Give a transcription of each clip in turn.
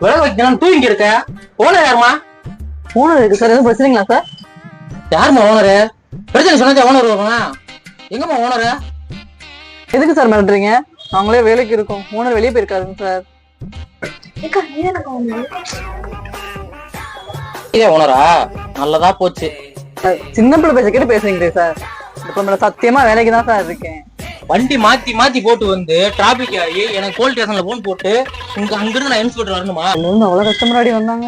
விலக வைக்கணும் தூங்கி இருக்க. ஓனர் யாருமா? ஓனர் இருக்கு சார். எதுவும் பிரச்சனைங்களா சார்? யாருமா ஓனரு? பிரச்சனை சொன்னா ஓனர் வருவாங்க. எங்கம்மா ஓனரு? எதுக்கு சார் மிரட்டுறீங்க? நாங்களே வேலைக்கு இருக்கோம். ஓனர் வெளியே போயிருக்காருங்க சார். இதே ஓனரா? நல்லதா போச்சு. சின்ன பிள்ளை பேச கேட்டு பேசுறீங்களே சார். இப்ப சத்தியமா வேலைக்கு தான் சார் இருக்கேன். வண்டி மாத்தி மாத்தி போட்டு வந்து டிராபிக் ஆகி எனக்கு போலீஸ் ஸ்டேஷன்ல போன் போட்டு அங்கிருந்து நான் இன்ஸ்பெக்டர் வரணுமா? அவ்வளவு கஷ்டப்படாடி வந்தாங்க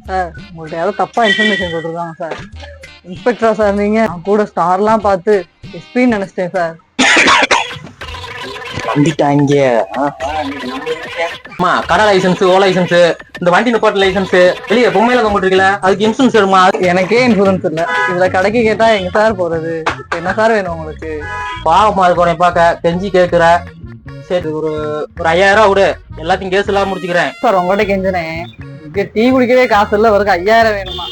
சார். உங்கள்ட்ட யாரும் தப்பா இன்ஃபர்மேஷன் கொடுத்துருக்காங்க சார். இன்ஸ்பெக்டரா சார் நீங்க? கூட ஸ்டார்லாம் பார்த்து எஸ்பின்னு நினைச்சிட்டேன் சார். வந்துட்டாங்க. கடை லைசன்ஸ், ஓ லைசன்ஸ், இந்த வண்டி நிப்பாட்ட லைசன்ஸ், வெளியே பொம்மையில கம்பிட்டுருக்கல அதுக்கு இன்சூரன்ஸ் வருமா? எனக்கே இன்சூரன்ஸ் இல்ல. இதுல கடைக்கு கேட்டா எங்க சார் போறது? என்ன சார் வேணும் உங்களுக்கு? பாவமா இருக்கேன் பாக்க, கெஞ்சி கேக்குற. சரி ஒரு 5000 விடு, எல்லாத்தையும் கேஸ் எல்லாம் முடிச்சுக்கிறேன். சார் உங்கள்கிட்ட கெஞ்சினேன். டீ குடிக்கவே காசு இல்ல, வரைக்கும் 5000 வேணுமா?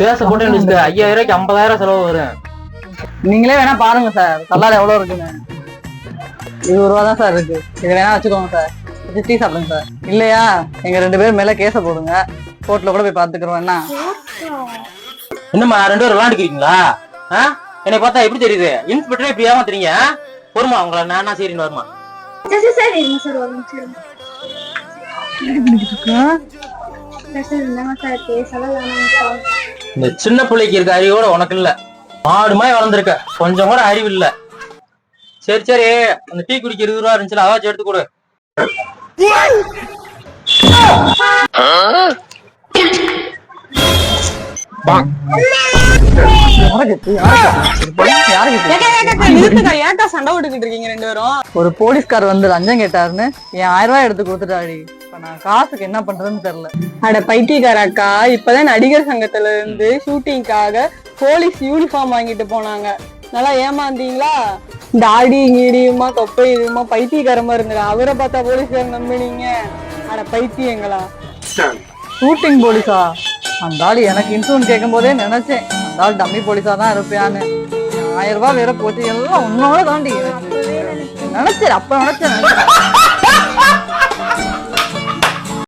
கேஸ போட்டு 5000 50,000 செலவு வரும். நீங்களே வேணா பாருங்க சார், கல்லால் எவ்வளவு இருக்குன்னு. 20 ரூபா தான் சார் இருக்கு. இது வேணா வச்சுக்கோங்க சார். டீ சாப்பிடுங்க சார். இல்லையா எங்க 2 பேரும் மேல கேஸ போடுங்க. கோர்ட்ல கூட போய் பாத்துக்கிறோம். என்ன என்னம்மா 2 பேரும் விளாண்டுக்கிறீங்களா? என்னை பார்த்தா எப்படி தெரியுது? இன்ஸ்பெக்டரே இப்படி ஏமாத்துறீங்க. வருமா உங்களை? நானா சரின்னு வருமா? இந்த சின்ன பிள்ளைக்கு இருக்க அறிவோட உனக்கு இல்ல. மாடுமாய் வளர்ந்துருக்க, கொஞ்சம் கூட அறிவு இல்ல. சரி சரி, அந்த டீ குடிக்க 20 ரூபா இருந்துச்சுல, அதாச்சும் எடுத்து கொடு. ஒரு போலீஸ்கார் வந்து லஞ்சம் கேட்டாருன்னு என் 1000 ரூபாய் எடுத்து கொடுத்துட்டாடி. நான் காசுக்கு என்ன பண்றதுன்னு தெரியல. அட பைத்தியக்கார அக்கா, இப்பதான் நடிகர் சங்கத்துல இருந்து ஷூட்டிங்காக போலீஸ் யூனிஃபார்ம் வாங்கிட்டு போனாங்க. நல்லா ஏமாந்தீங்களா? தாடி கீடியுமா தொப்பை இதுமா பைத்தியக்காரமா இருந்துடா. அவரை பார்த்தா போலீஸ்காரர் நம்பினீங்க. அட பைத்தியங்களா? ஷூட்டிங் போலீஸா? அந்த ஆள் எனக்கு இன்சூரன்ஸ் கேட்கும் போதே நினைச்சேன் அந்த ஆள் டம்மி போலீஸா தான் இருப்பியான்னு. 1000 ரூபாய் வேற போச்சு. எல்லாம் உன்னோட தாண்டி நினைச்சேன். அப்ப நினைச்சேன்.